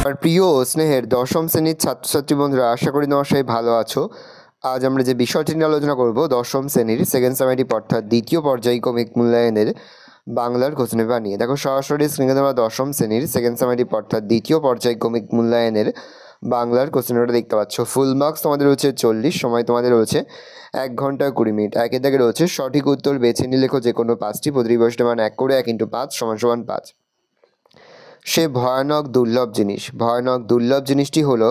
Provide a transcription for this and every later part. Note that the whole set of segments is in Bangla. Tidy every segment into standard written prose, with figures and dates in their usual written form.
আর প্রিয় স্নেহের দশম শ্রেণীর ছাত্রছাত্রী বন্ধুরা, আশা করি তোমার সবাই ভালো আছো। আজ আমরা যে বিষয়টি নিয়ে আলোচনা করব, দশম শ্রেণীর সেকেন্ড সামেটিভ অর্থাৎ দ্বিতীয় পর্যায়ক্রমিক মূল্যায়নের বাংলার কোশ্চেন পেপার নিয়ে। দেখো সরাসরি স্ক্রিনে তোমরা দশম শ্রেণীর সেকেন্ড সামেটিভ অর্থাৎ দ্বিতীয় পর্যায়ক্রমিক মূল্যায়নের বাংলার কোশ্চেন পেপারটা দেখতে পাচ্ছ। ফুল মার্কস তোমাদের রয়েছে 40, সময় তোমাদের রয়েছে 1 ঘন্টা 20 মিনিট। একের দাগে রয়েছে সঠিক উত্তর বেছে নিয়ে লেখো যে কোনো 5টি, প্রতিটি প্রশ্নের মান 1 করে 1 × 5 = 5। সে ভয়ানক দুর্লভ জিনিস। ভয়ানক দুর্লভ জিনিসটি হলো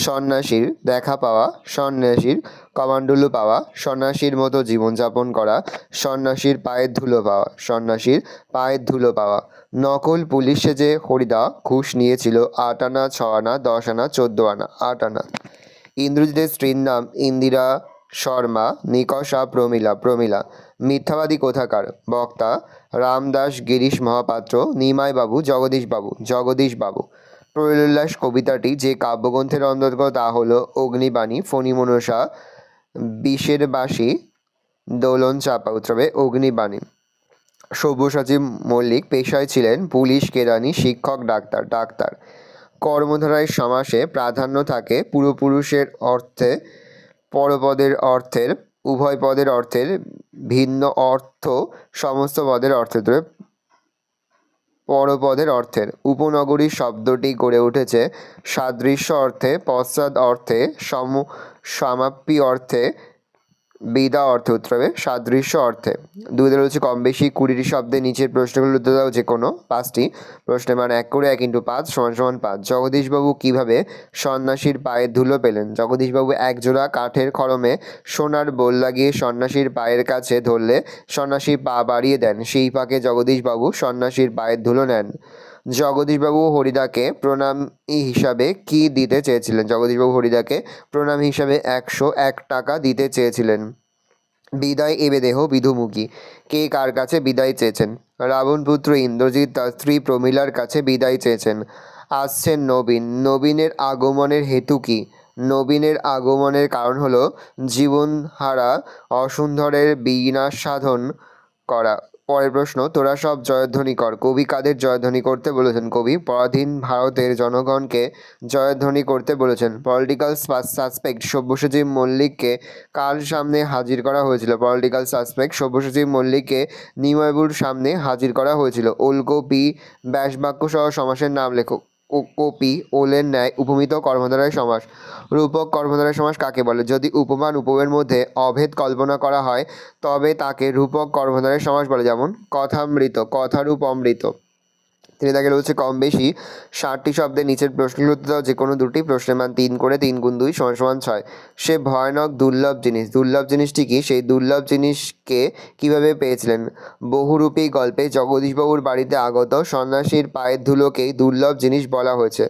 সন্ন্যাসীর দেখা পাওয়া, সন্ন্যাসীর কমান্ডলু পাওয়া, সন্ন্যাসীর মতো জীবনযাপন করা, সন্ন্যাসীর পায়ের ধুলো পাওয়া, সন্ন্যাসীর পায়ের ধুলো পাওয়া। নকল পুলিশ সেজে হরিদা ঘুষ নিয়েছিল 8 আনা, 6 আনা, 10 আনা, 14 আনা, 8 আনা। ইন্দ্রজিতের স্ত্রীর নাম ইন্দিরা শর্মা, নিকষা প্রমীলা। প্রমীলা মিথ্যাবাদী কোথাকার? বক্তা রামদাস, গিরিশ মহাপাত্র, নিমাইবাবু, জগদীশবাবু। জগদীশবাবু। প্রলয়োল্লাস কবিতাটি যে কাব্যগ্রন্থের অন্তর্গত তা হলো অগ্নিবাণী, ফণিমনসা, বিষের বাসী, দোলন চাপা। উত্তরে অগ্নিবাণী। সব্যসাচী মল্লিক পেশায় ছিলেন পুলিশ, কেরানি, শিক্ষক, ডাক্তার। ডাক্তার। কর্মধারায় সমাসে প্রাধান্য থাকে পূর্বপুরুষের অর্থে, পরপদের অর্থের, উভয় পদের অর্থের, ভিন্ন অর্থ সমস্ত পদের অর্থের, পরপদের অর্থের। উপনগরী শব্দটি গড়ে উঠেছে সাদৃশ্য অর্থে, পশ্চাৎ অর্থে, সমাপ্তি অর্থে, বিদা অর্থে। উত্তরে সাদৃশ্য অর্থে। দুইটা রয়েছে কম বেশি 20টি শব্দে নিচের প্রশ্নগুলো উত্তর দাও যে কোনো 5টি, প্রশ্নের মান 1 করে 1 × 5 = 5। জগদীশবাবু কিভাবে সন্ন্যাসীর পায়ের ধুলো পেলেন? জগদীশবাবু একজোড়া কাঠের খড়মে সোনার বোল লাগিয়ে সন্ন্যাসীর পায়ের কাছে ধরলে সন্ন্যাসী পা বাড়িয়ে দেন, সেই পাকে জগদীশবাবু সন্ন্যাসীর পায়ের ধুলো নেন। জগদীশবাবু হরিদাকে প্রণামী হিসাবে কি দিতে চেয়েছিলেন? জগদীশবাবু হরিদাকে প্রণাম হিসাবে 101 টাকা দিতে চেয়েছিলেন। বিদায় এবে দেহ বিধুমুখী। কে কার কাছে বিদায় চেয়েছেন? রাবণপুত্র ইন্দ্রজিৎ তার স্ত্রী প্রমীলার কাছে বিদায় চেয়েছেন। আসছেন নবীন। নবীনের আগমনের হেতু কি? নবীনের আগমনের কারণ হলো জীবনহারা অসুন্দরের বিনাশ সাধন করা। পরের প্রশ্ন, তোরা সব জয়ধ্বনি কর। কবি কাদের জয়ধ্বনি করতে বলেছেন? কবি পরাধীন ভারতের জনগণকে জয়ধ্বনি করতে বলেছেন। পলিটিক্যাল সাসপেক্ট সব্যসাচী মল্লিককে কার সামনে হাজির করা হয়েছিল? পলিটিক্যাল সাসপেক্ট সব্যসাচী মল্লিককে নিমাইবাবুর সামনে হাজির করা হয়েছিল। ওলকপি ব্যাসবাক্য সহ সমাসের নাম লেখো। কপি ওলের ন্যায় উপমিত কর্মধারয় সমাস। রূপক কর্মধারয় সমাস কাকে বলে? যদি উপমান উপমের মধ্যে অভেদ কল্পনা করা হয় তবে তাকে রূপক কর্মধারয় সমাস বলে। যেমন কথামৃত, কথারূপ অমৃত। তিনি তাকে রয়েছে কম বেশি 60টি শব্দে নিচের প্রশ্নগুলো উত্তর দাও যে কোনো 2টি, প্রশ্নের মান 3 করে 3 × 2 = 6। সে ভয়ানক দুর্লভ জিনিস। দুর্লভ জিনিসটি কি? সেই দুর্লভ জিনিসকে কিভাবে পেয়েছিলেন? বহুরূপী গল্পে জগদীশবাবুর বাড়িতে আগত সন্ন্যাসীর পায়ের ধুলোকেই দুর্লভ জিনিস বলা হয়েছে।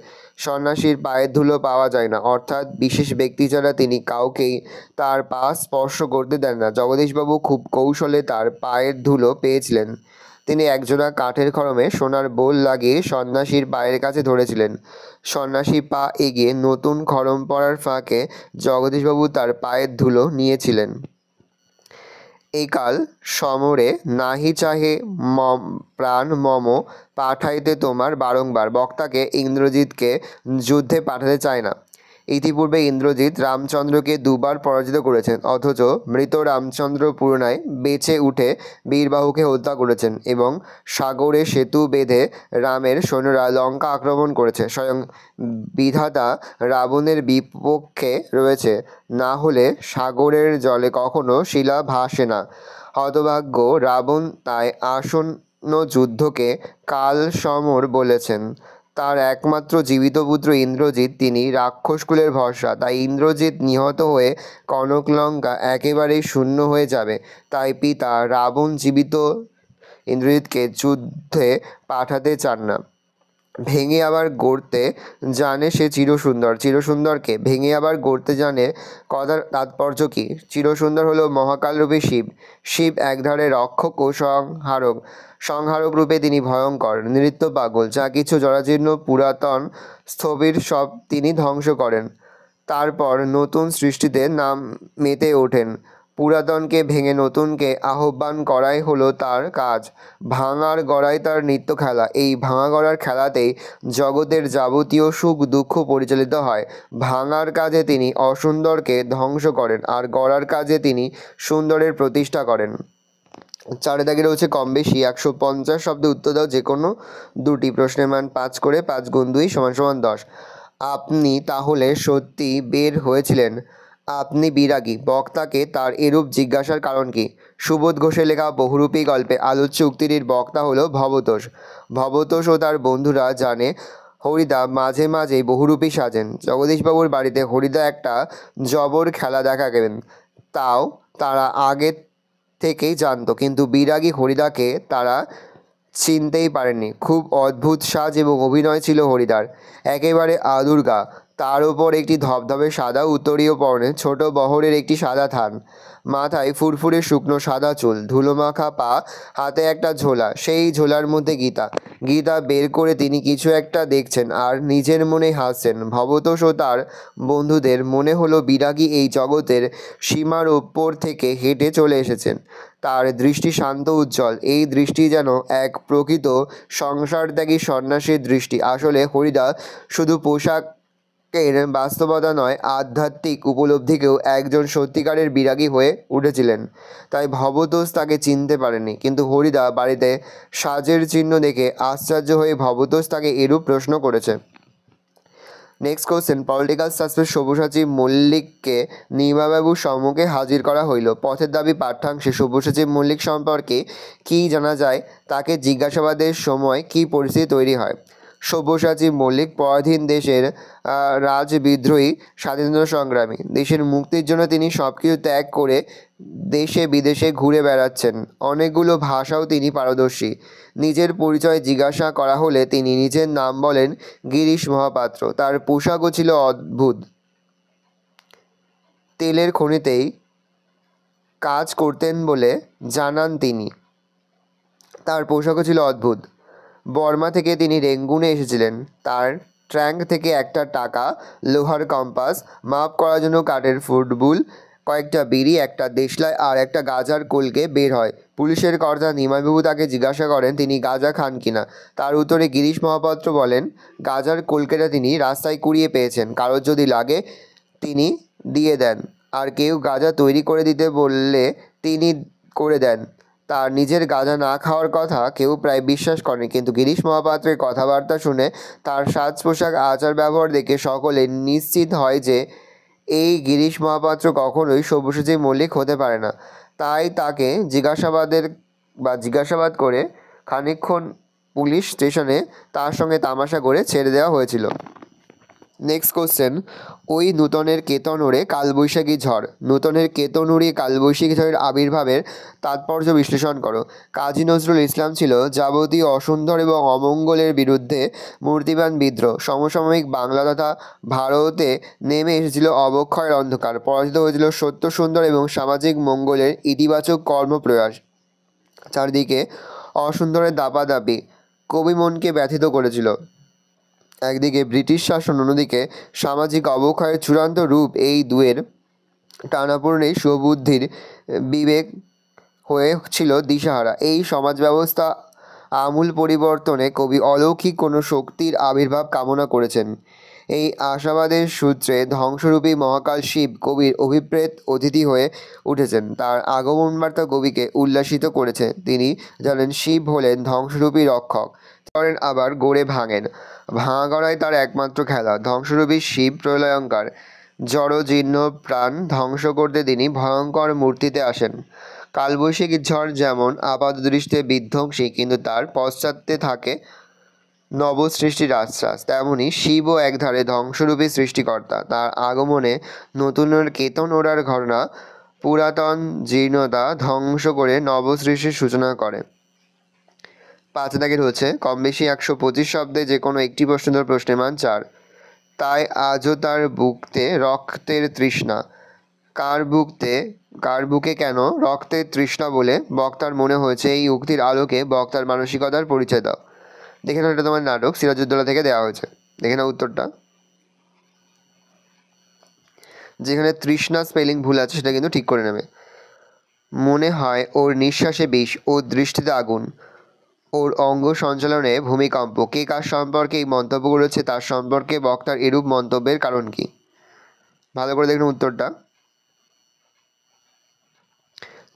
সন্ন্যাসীর পায়ের ধুলো পাওয়া যায় না, অর্থাৎ বিশেষ ব্যক্তি ছাড়া তিনি কাউকেই তার পা স্পর্শ করতে দেন না। জগদীশবাবু খুব কৌশলে তার পায়ের ধুলো পেয়েছিলেন। তিনি একজোড়া কাঠের খড়মে সোনার বোল লাগিয়ে সন্ন্যাসীর পায়ের কাছে ধরেছিলেন। সন্ন্যাসী পা এগিয়ে নতুন খড়ম পরার ফাঁকে জগদীশবাবু তার পায়ের ধুলো নিয়েছিলেন। একাল সমরে নাহি চাহে প্রাণ মম পাঠাইতে তোমার বারংবার। বক্তাকে ইন্দ্রজিৎকে যুদ্ধে পাঠাতে চায় না। ইতিপূর্বে ইন্দ্রজিৎ রামচন্দ্রকে 2বার পরাজিত করেছেন, অথচ মৃত রামচন্দ্র পুনরায় বেঁচে উঠে বীরবাহুকে হত্যা করেছেন এবং সাগরে সেতু বেঁধে রামের সৈন্যরা লঙ্কা আক্রমণ করেছে। স্বয়ং বিধাতা রাবণের বিপক্ষে রয়েছে, না হলে সাগরের জলে কখনো শিলা ভাসে না। হতভাগ্য রাবণ তাই আসন্ন যুদ্ধকে কাল সমর বলেছেন। তার একমাত্র জীবিত পুত্র ইন্দ্রজিৎ, তিনি রাক্ষসকুলের ভরসা। তাই ইন্দ্রজিৎ নিহত হয়ে কনকলঙ্কা একেবারেই শূন্য হয়ে যাবে। তাই পিতা রাবণ জীবিত ইন্দ্রজিৎকে যুদ্ধে পাঠাতে চান না। ভেঙে আবার গড়তে জানে সে চিরসুন্দর। চিরসুন্দরকে ভেঙে আবার গড়তে জানে, কথার তাৎপর্য কী? চিরসুন্দর হলো মহাকালরূপী শিব। শিব একধারে রক্ষক ও সংহারক। সংহারক রূপে তিনি ভয়ঙ্কর, নৃত্য পাগল। যা কিছু জরাজীর্ণ পুরাতন স্থবির সব তিনি ধ্বংস করেন, তারপর নতুন সৃষ্টিতে মেতে ওঠেন। পুরাতনকে ভেঙে নতুনকে আহ্বান করাই হলো তার কাজ। ভাঙার গড়াই তার নিত্য খেলা। এই ভাঙা গড়ার খেলাতেই জগতের যাবতীয় সুখ দুঃখ পরিচালিত হয়। ভাঙার কাজে তিনি অসুন্দরকে ধ্বংস করেন, আর গড়ার কাজে তিনি সুন্দরের প্রতিষ্ঠা করেন। চারে দাগে রয়েছে কম বেশি 150 শব্দে উত্তর দাও যে কোনো দুটি। প্রশ্নের মান 5 করে, 5 গুণ 2 = 10। আপনি তাহলে সত্যি বের হয়েছিলেন? আপনি বিরাগী। বক্তাকে তার এরূপ জিজ্ঞাসার কারণ কি? সুবোধ ঘোষের লেখা বহুরূপী গল্পে আলোচ্য উক্তিটির বক্তা হলো ভবতোষ। ভবতোষ ও তার বন্ধুরা জানে হরিদা মাঝে মাঝেই বহুরূপী সাজেন। জগদীশবাবুর বাড়িতে হরিদা একটা জবর খেলা দেখাবেন, তাও তারা আগে থেকেই জানতো, কিন্তু বিরাগী হরিদাকে তারা চিনতেই পারেনি। খুব অদ্ভুত সাজ এবং অভিনয় ছিল হরিদার, একেবারে আদুর্গা। তার ওপর একটি ধবধবে সাদা উত্তরীয় পরনে, ছোট বহরের একটি সাদা থান, মাথায় ফুরফুরে শুকনো সাদা চুল, ধুলোমাখা পা, হাতে একটা ঝোলা। সেই ঝোলার মধ্যে গীতা। গীতা বের করে তিনি কিছু একটা দেখছেন আর নিজের মনে হাসছেন। ভবতোষ ও তার বন্ধুদের মনে হলো বিরাগী এই জগতের সীমার ওপর থেকে হেঁটে চলে এসেছেন। তার দৃষ্টি শান্ত উজ্জ্বল, এই দৃষ্টি যেন এক প্রকৃত সংসারত্যাগী সন্ন্যাসীর দৃষ্টি। আসলে হরিদা শুধু পোশাকের বাস্তবতা নয়, আধ্যাত্মিক উপলব্ধিকেও একজন সত্যিকারের বিরাগী হয়ে উঠেছিলেন। তাই ভবতোষ তাকে চিনতে পারেনি, কিন্তু হরিদা বাড়িতে সাজের চিহ্ন দেখে আশ্চর্য হয়ে ভবতোষ তাকে এরূপ প্রশ্ন করেছে। Next question, political suspense Sabyasachi মল্লিককে নিমাবাবুর সম্মুখে হাজির করা হইল। পথের দাবি পাঠ্যাংশে সব্যসাচী মল্লিক সম্পর্কে কী জানা যায়? তাকে জিজ্ঞাসাবাদের সময় কী পরিস্থিতি তৈরি হয়? সব্যসাচী মল্লিক পরাধীন দেশের রাজবিদ্রোহী স্বাধীনতা সংগ্রামী। দেশের মুক্তির জন্য তিনি সব কিছু ত্যাগ করে দেশে বিদেশে ঘুরে বেড়াচ্ছেন। অনেকগুলো ভাষাও তিনি পারদর্শী। নিজের পরিচয় জিজ্ঞাসা করা হলে তিনি নিজের নাম বলেন গিরিশ মহাপাত্র। তার পোশাকও ছিল অদ্ভুত। তেলের খনিতেই কাজ করতেন বলে জানান তিনি। তার পোশাকও ছিল অদ্ভুত। বর্মা থেকে তিনি রেঙ্গুনে এসেছিলেন। তার ট্রাঙ্ক থেকে একটা টাকা, লোহার কম্পাস, মাপ করার জন্য কাঠের ফুটবল, কয়েকটা বিড়ি, একটা দেশলাই আর একটা গাঁজার কলকে বের হয়। পুলিশের কর্তা নিমাইবাবু তাকে জিজ্ঞাসা করেন তিনি গাঁজা খান কিনা। তার উত্তরে গিরিশ মহাপাত্র বলেন গাঁজার কলকেটা তিনি রাস্তায় কুড়িয়ে পেয়েছেন, কারোর যদি লাগে তিনি দিয়ে দেন, আর কেউ গাঁজা তৈরি করে দিতে বললে তিনি করে দেন। তার নিজের গাঁজা না খাওয়ার কথা কেউ প্রায় বিশ্বাস করেন, কিন্তু গিরিশ মহাপাত্রের কথাবার্তা শুনে, তার সাজ পোশাক আচার ব্যবহার দেখে সকলে নিশ্চিত হয় যে এই গিরিশ মহাপাত্র কখনোই সব্যসাচী মল্লিক হতে পারে না। তাই তাকে জিজ্ঞাসাবাদ করে খানিকক্ষণ পুলিশ স্টেশনে তার সঙ্গে তামাশা করে ছেড়ে দেওয়া হয়েছিল। নেক্সট কোশ্চেন, ওই নূতনের কেতন ওড়ে কালবৈশাখী ঝড়। নূতনের কেতন উড়িয়ে কালবৈশাখী ঝড়ের আবির্ভাবের তাৎপর্য বিশ্লেষণ করো। কাজী নজরুল ইসলাম ছিল যাবতীয় অসুন্দর এবং অমঙ্গলের বিরুদ্ধে মূর্তিমান বিদ্রোহ। সমসাময়িক বাংলা তথা ভারতে নেমে এসেছিল অবক্ষয়ের অন্ধকার। পরাজিত হয়েছিল সত্য সুন্দর এবং সামাজিক মঙ্গলের ইতিবাচক কর্মপ্রয়াস। চারদিকে অসুন্দরের দাপাদাপি কবি মনকে ব্যথিত করেছিল। একদিকে ব্রিটিশ শাসন, অন্যদিকে সামাজিক অবক্ষয়ের চূড়ান্ত রূপ, এই দুয়ের টানাপোড়েনেই সুবুদ্ধির বিবেক হয়েছিল দিশাহারা। এই সমাজ ব্যবস্থা আমূল পরিবর্তনে কবি অলৌকিক কোনো শক্তির আবির্ভাব কামনা করেছেন। এই আশাবাদের সূত্রে ধ্বংসরূপী মহাকাল শিব কবির অভিপ্রেত অতিথি হয়ে উঠেছেন। তার আগমন বার্তা কবিকে উল্লাসিত করেছে। তিনি জানেন শিব হলেন ধ্বংসরূপী রক্ষক, করেন আবার গড়ে ভাঙেন। ভাঙা গড়াই তার একমাত্র খেলা। ধ্বংসরূপী শিব প্রলয়ঙ্কার, জড়জীর্ণ প্রাণ ধ্বংস করতে তিনি ভয়ঙ্কর মূর্তিতে আসেন। কালবৈশাখী ঝড় যেমন আপাতদৃষ্টে বিধ্বংসী, কিন্তু তার পশ্চাতে থাকে নবসৃষ্টির আশ্বাস, তেমনি শিবও একধারে ধ্বংসরূপী সৃষ্টিকর্তা। তার আগমনে নতুনের কেতন ওড়ার ঘটনা পুরাতন জীর্ণতা ধ্বংস করে নবসৃষ্টির সূচনা করে। 5 দাগের হচ্ছে কম বেশি 125 শব্দে যে কোনো একটি প্রশ্ন, প্রশ্নের মান 4। তাই আজও তার বুকতে রক্তের তৃষ্ণা। কার বুকে কেন রক্তের তৃষ্ণা বলে বক্তার মনে হয়েছে, এই উক্তির আলোকে বক্তার মানসিকতার পরিচয় দাও। দেখে নাও, এটা তোমার নাটক সিরাজউদ্দৌলা থেকে দেওয়া হয়েছে। দেখে নাও উত্তরটা। যেখানে তৃষ্ণা স্পেলিং ভুল আছে সেটা কিন্তু ঠিক করে নেবে। মনে হয় ওর নিঃশ্বাসে বিষ, ওর দৃষ্টিতে আগুন, ওর অঙ্গ সঞ্চালনে ভূমিকম্প। কে কার সম্পর্কে এই মন্তব্য করেছে, তার সম্পর্কে বক্তার এরূপ মন্তব্যের কারণ কি? ভালো করে দেখুন উত্তরটা।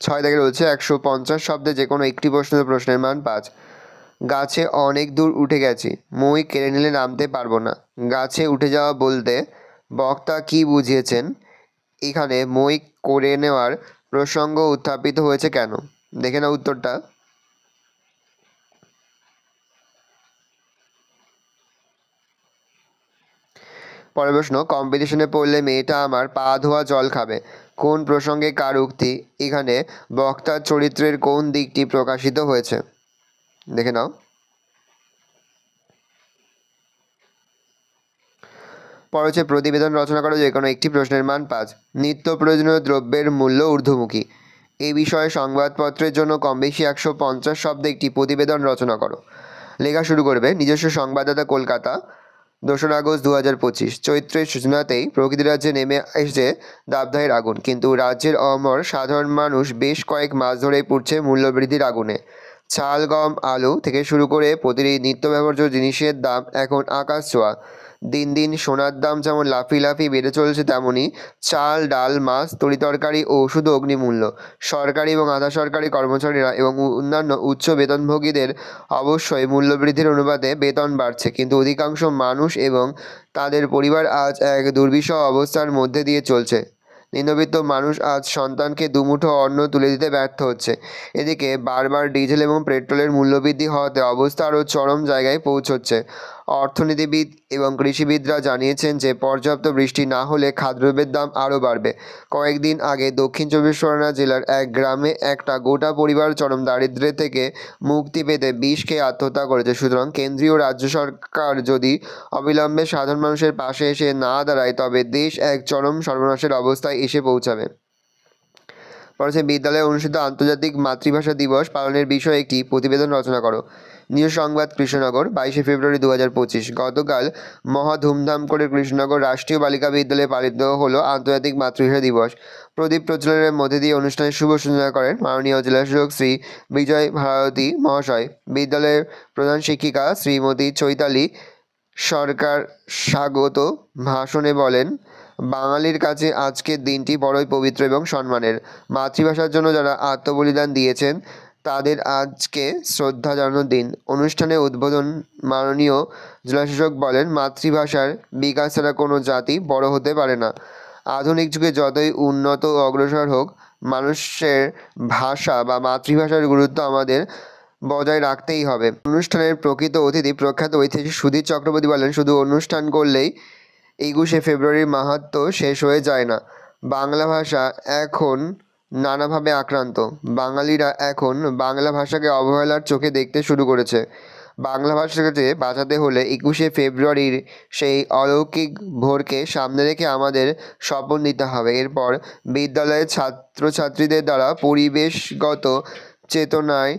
6 থেকে রয়েছে 150 শব্দে যে কোনো একটি প্রশ্নের মান 5। গাছে অনেক দূর উঠে গেছি, মই কেড়ে নিলে নামতে পারবো না। গাছে উঠে যাওয়া বলতে বক্তা কি বুঝিয়েছেন? এখানে মই করে নেওয়ার প্রসঙ্গ উত্থাপিত হয়েছে কেন? দেখে না উত্তরটা। পরের প্রশ্ন, কম্পিটিশনে পড়লে মেয়েটা আমার পা ধোয়া জল খাবে, কোন প্রসঙ্গে কার উক্তি? এখানে বক্তার চরিত্রের কোন দিকটি প্রকাশিত হয়েছে? দেখে নাও। পরে হচ্ছে প্রতিবেদন রচনা করো, যে কোনো একটি প্রশ্নের মান 5। নিত্য প্রয়োজনীয় দ্রব্যের মূল্য ঊর্ধ্বমুখী, এই বিষয়ে সংবাদপত্রের জন্য কম বেশি 150 শব্দে একটি প্রতিবেদন রচনা করো। লেখা শুরু করবে। নিজস্ব সংবাদদাতা, কলকাতা, 2রা আগস্ট 2025। চৈত্রের সূচনাতেই প্রকৃতি রাজ্যে নেমে এসেছে দাবদাহের আগুন, কিন্তু রাজ্যের অমর সাধারণ মানুষ বেশ কয়েক মাস ধরেই পুড়ছে মূল্যবৃদ্ধির আগুনে। চাল, গম, আলু থেকে শুরু করে প্রতিটি নিত্য ব্যবহার্য জিনিসের দাম এখন আকাশ ছোঁয়া। দিন দিন সোনার দাম যেমন লাফিয়ে লাফিয়ে বেড়ে চলেছে, তেমনি চাল, ডাল, মাছ, তরিতরকারি ও ওষুধও অগ্নিমূল্য। সরকারি এবং আধা সরকারি কর্মচারীরা এবং অন্যান্য উচ্চ বেতনভোগীদের অবশ্যই মূল্যবৃদ্ধির অনুপাতে বেতন বাড়ছে, কিন্তু অধিকাংশ মানুষ এবং তাদের পরিবার আজ এক দুর্বিষহ অবস্থার মধ্যে দিয়ে চলছে। নিম্নবিত্ত মানুষ আজ সন্তানকে দুমুঠো অন্ন তুলে দিতে ব্যর্থ হচ্ছে। এদিকে বারবার ডিজেল এবং পেট্রোলের মূল্যবৃদ্ধি হওয়াতে অবস্থা আরও চরম জায়গায় পৌঁছচ্ছে। অর্থনীতিবিদ এবং কৃষিবিদরা জানিয়েছেন যে পর্যাপ্ত বৃষ্টি না হলে খাদ্যদ্রব্যের দাম আরও বাড়বে। কয়েকদিন আগে দক্ষিণ চব্বিশ পরগনা জেলার এক গ্রামে একটা গোটা পরিবার চরম দারিদ্র্য থেকে মুক্তি পেতে বিষ খেয়ে আত্মহত্যা করেছে। সুতরাং কেন্দ্রীয় রাজ্য সরকার যদি অবিলম্বে সাধারণ মানুষের পাশে এসে না দাঁড়ায়, তবে দেশ এক চরম সর্বনাশের অবস্থায় এসে পৌঁছাবে। পরে বিদ্যালয়ে অনুষ্ঠিত আন্তর্জাতিক মাতৃভাষা দিবস পালনের বিষয়ে একটি প্রতিবেদন রচনা করো। নিউজ সংবাদ, কৃষ্ণনগর, 22শে ফেব্রুয়ারি 2025। গতকাল মহা ধুমধাম করে কৃষ্ণনগর রাষ্ট্রীয় বালিকা বিদ্যালয়ে পালিত হলো আন্তর্জাতিক মাতৃভাষা দিবস। প্রদীপ প্রজ্বলনের মধ্যে দিয়ে অনুষ্ঠানের শুভ সূচনা করেন মাননীয় জেলাশাসক শ্রী বিজয় ভারতী মহাশয়। বিদ্যালয়ের প্রধান শিক্ষিকা শ্রীমতী চৈতালি সরকার স্বাগত ভাষণে বলেন, বাঙালির কাছে আজকের দিনটি বড়ই পবিত্র এবং সম্মানের। মাতৃভাষার জন্য যারা আত্মবলিদান দিয়েছেন তাদের আজকে শ্রদ্ধা জানানোর দিন। অনুষ্ঠানে উদ্বোধন মাননীয় জেলাশাসক বলেন, মাতৃভাষার বিকাশ ছাড়া কোনো জাতি বড় হতে পারে না। আধুনিক যুগে যতই উন্নত ও অগ্রসর হোক, মানুষের ভাষা বা মাতৃভাষার গুরুত্ব আমাদের বজায় রাখতেই হবে। অনুষ্ঠানের প্রকৃত অতিথি প্রখ্যাত ঐতিহাসিক সুধীর চক্রবর্তী বলেন, শুধু অনুষ্ঠান করলেই 21শে ফেব্রুয়ারির মাহাত্ম্য শেষ হয়ে যায় না। বাংলা ভাষা এখন নানাভাবে আক্রান্ত। বাঙালিরা এখন বাংলা ভাষাকে অবহেলার চোখে দেখতে শুরু করেছে। বাংলা ভাষাকে বাঁচাতে হলে 21শে ফেব্রুয়ারির সেই অলৌকিক ভোরকে সামনে রেখে আমাদের শপথ নিতে হবে। এরপর বিদ্যালয়ের ছাত্রছাত্রীদের দ্বারা পরিবেশগত চেতনায়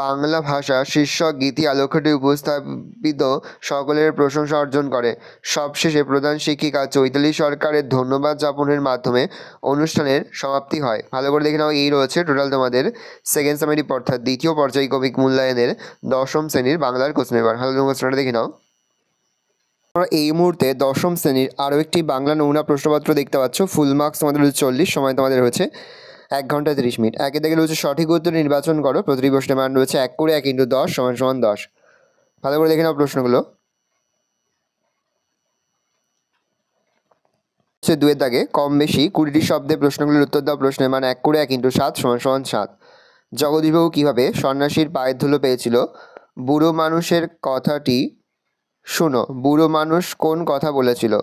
বাংলা ভাষা শীর্ষক গীতি আলোকটি উপস্থাপিত সকলের প্রশংসা অর্জন করে। সবশেষে প্রধান শিক্ষিকা চৈতালি সরকারের ধন্যবাদ জ্ঞাপনের মাধ্যমে অনুষ্ঠানের সমাপ্তি হয়। ভালো করে দেখে নাও, এই রয়েছে টোটাল তোমাদের সেকেন্ড সামারি অর্থাৎ দ্বিতীয় পর্যায়ক্রমিক মূল্যায়নের 10ম শ্রেণীর বাংলার কোশ্চেন পেপার। ভালো কোশ্চেনটা দেখে নাও। তোমরা এই মুহূর্তে 10ম শ্রেণীর আরও একটি বাংলা নমুনা প্রশ্নপত্র দেখতে পাচ্ছ। ফুল মার্কস তোমাদের হচ্ছে 40, সময় তোমাদের হচ্ছে 1 ঘন্টা 30 মিনিট। একে দেখে রয়েছে সঠিক উত্তর নির্বাচন করো। প্রতিটি প্রশ্নের মান রয়েছে 1 করে 1 × 10 = 10। ভালো করে দেখে নাও প্রশ্নগুলো। 2-এর দাগে কম বেশি 20টি শব্দে প্রশ্নগুলির উত্তর দাও। প্রশ্নের মান 1 করে 1 × 7 = 7। জগদীশবাবু কীভাবে সন্ন্যাসীর পায়ের ধুলো পেয়েছিল? বুড়ো মানুষের কথাটি শুনো। বুড়ো মানুষ কোন কথা বলেছিল?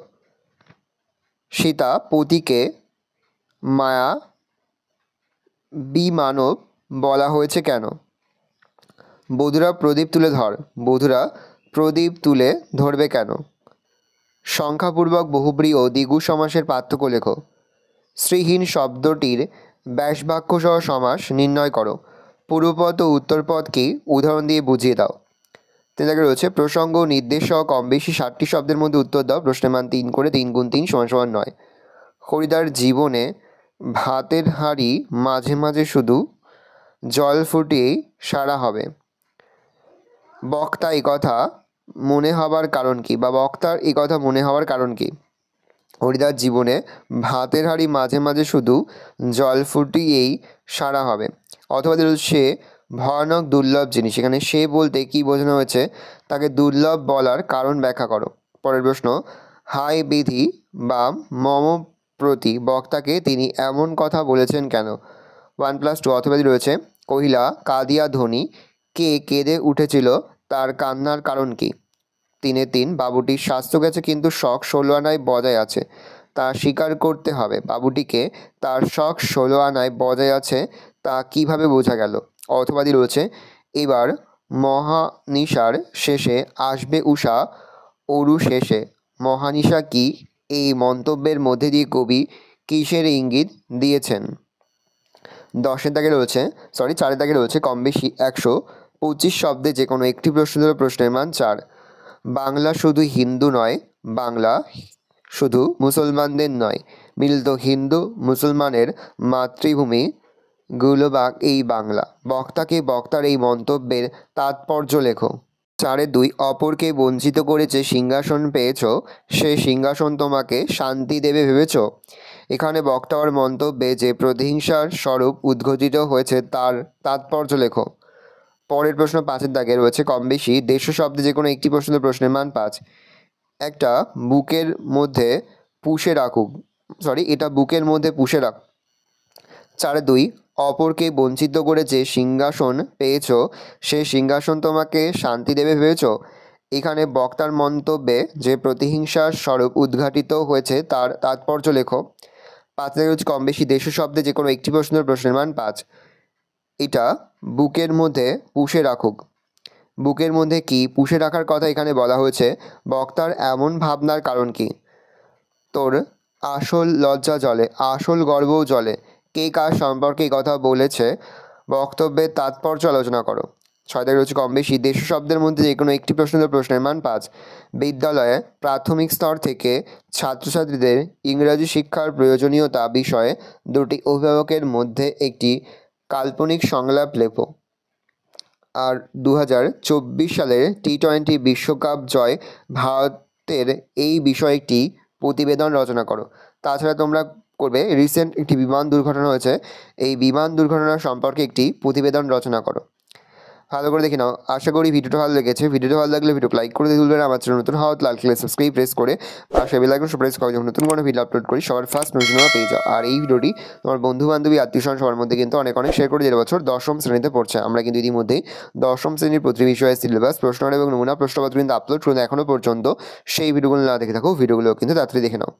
সীতা পতিকে মায়া বিমানব বলা হয়েছে কেন? বধূরা প্রদীপ তুলে ধর। বধূরা প্রদীপ তুলে ধরবে কেন? সংখ্যাপূর্বক বহুব্রী ও দ্বিগু সমাসের পার্থক্য লেখো। শ্রীহীন শব্দটির ব্যাসবাক্যসহ সমাস নির্ণয় করো। পূর্বপদ ও উত্তরপদকে উদাহরণ দিয়ে বুঝিয়ে দাও। তিন জায়গায় রয়েছে প্রসঙ্গ ও নির্দেশ সহ কম বেশি 60টি শব্দের মধ্যে উত্তর দাও। প্রশ্নের মান 3 করে 3 × 3 = 9। হরিদার জীবনে ভাতের হাঁড়ি মাঝে মাঝে শুধু জল ফুটিয়েই সারা হবে। বক্তা এই কথা মনে হবার কারণ কি, বা বক্তার এই কথা মনে হওয়ার কারণ কি? হরিদার জীবনে ভাতের হাঁড়ি মাঝে মাঝে শুধু জল ফুটিয়েই সারা হবে, অথবা সে ভয়ানক দুর্লভ জিনিস। এখানে সে বলতে কি বোঝানো হয়েছে? তাকে দুর্লভ বলার কারণ ব্যাখ্যা করো। পরের প্রশ্ন, হাই বিধি বা মম প্রতি বক্তাকে তিনি এমন কথা বলেছেন কেন? 1+2 অথবা রয়েছে, কহিলা কাঁদিয়া ধ্বনি, কে কেঁদে উঠেছিল, তার কান্নার কারণ কি? 3-3 বাবুটির স্বাস্থ্য গেছে কিন্তু শখ 16 আনায় বজায় আছে, তা স্বীকার করতে হবে। বাবুটিকে তার শখ 16 আনায় বজায় আছে তা কিভাবে বোঝা গেল? অথবা রয়েছে, এবার মহানিশার শেষে আসবে উষা অরু শেষে। মহানিশা কি? এই মন্তব্যের মধ্যে দিয়ে কবি কিসের ইঙ্গিত দিয়েছেন? 4 দাগে রয়েছে কম বেশি 125 শব্দে যে কোনো একটি প্রশ্ন ধরে প্রশ্নের মান 4। বাংলা শুধু হিন্দু নয়, বাংলা শুধু মুসলমানদের নয়, মিলিত হিন্দু মুসলমানের মাতৃভূমি গুলোবাগ এই বাংলা। বক্তাকে বক্তার এই মন্তব্যের তাৎপর্য লেখো। 4-2 অপরকে বঞ্চিত করেছে সিংহাসন পেয়েছ, সে সিংহাসন তোমাকে শান্তি দেবে ভেবেছ। এখানে বক্তার মন্তব্যে যে প্রতিহিংসার স্বরূপ উদ্ঘটিত হয়েছে তার তাৎপর্য লেখো। পরের প্রশ্ন 5 দাগে রয়েছে কম বেশি দেশ শব্দে যে কোনো একটি প্রশ্নের মান 5। এটা বুকের মধ্যে পুষে রাখুক। এটা বুকের মধ্যে পুষে রাখ। 4-2 অপরকে বঞ্চিত করেছে সিংহাসন পেয়েছ, সে সিংহাসন তোমাকে শান্তি দেবে ভেবেছ। এখানে বক্তার মন্তব্যে যে প্রতিহিংসার স্বরূপ উদ্ঘাটিত হয়েছে তার তাৎপর্য লেখো। 5 দাগে রয়েছে কম বেশি দেশ শব্দে যে কোনো একটি প্রশ্নের মান 5। এটা বুকের মধ্যে পুষে রাখুক। বুকের মধ্যে কি পুষে রাখার কথা এখানে বলা হয়েছে? বক্তার এমন ভাবনার কারণ কি? তোর আসল লজ্জা জলে, আসল গর্বও জলে। কে কার সম্পর্কে এই কথা বলেছে? বক্তব্যের তাৎপর্য আলোচনা করো। 6 দাগে রয়েছে কম বেশি দেশ শব্দের মধ্যে যে কোনো একটি প্রশ্নের মান 5। বিদ্যালয়ে প্রাথমিক স্তর থেকে ছাত্রছাত্রীদের ইংরাজি শিক্ষার প্রয়োজনীয়তা বিষয়ে দুটি অভিভাবকের মধ্যে একটি কাল্পনিক সংলাপ লেখো। আর 2024 সালের টি-20 বিশ্বকাপ জয় ভারতের এই বিষয়ে একটি প্রতিবেদন রচনা করো। তাছাড়া তোমরা করবে রিসেন্ট একটি বিমান দুর্ঘটনা হয়েছে, এই বিমান দুর্ঘটনা সম্পর্কে একটি প্রতিবেদন রচনা করো। ভালো করে দেখে নাও। আশা করি ভিডিওটা ভালো লেগেছে। ভিডিওটা ভালো লাগলে ভিডিও লাইক করে দিতে ভুলবেন না। আমার চ্যানেল নতুন হওয়া লাল কালার সাবস্ক্রাইব প্রেস করে পাশে বেল আইকন প্রেস করে যখন নতুন কোনো ভিডিও আপলোড করি সবার ফার্স্ট নোটিফিকেশন পেয়ে যাও। আর এই ভিডিওটি তোমার বন্ধু বান্ধবী আত্মীয়স্বজন সবার মধ্যে কিন্তু অনেক শেয়ার করে যে বছর 10ম শ্রেণীতে পড়ছে। আমরা কিন্তু ইতিমধ্যেই 10ম শ্রেণীর প্রতি বিষয়ে সিলেবাস প্রশ্ন এবং নমুনা প্রশ্নপত্র কিন্তু আপলোড করুন। এখনও পর্যন্ত সেই ভিডিওগুলো না দেখে থাকো, ভিডিওগুলো কিন্তু তাড়াতাড়ি দেখে নাও।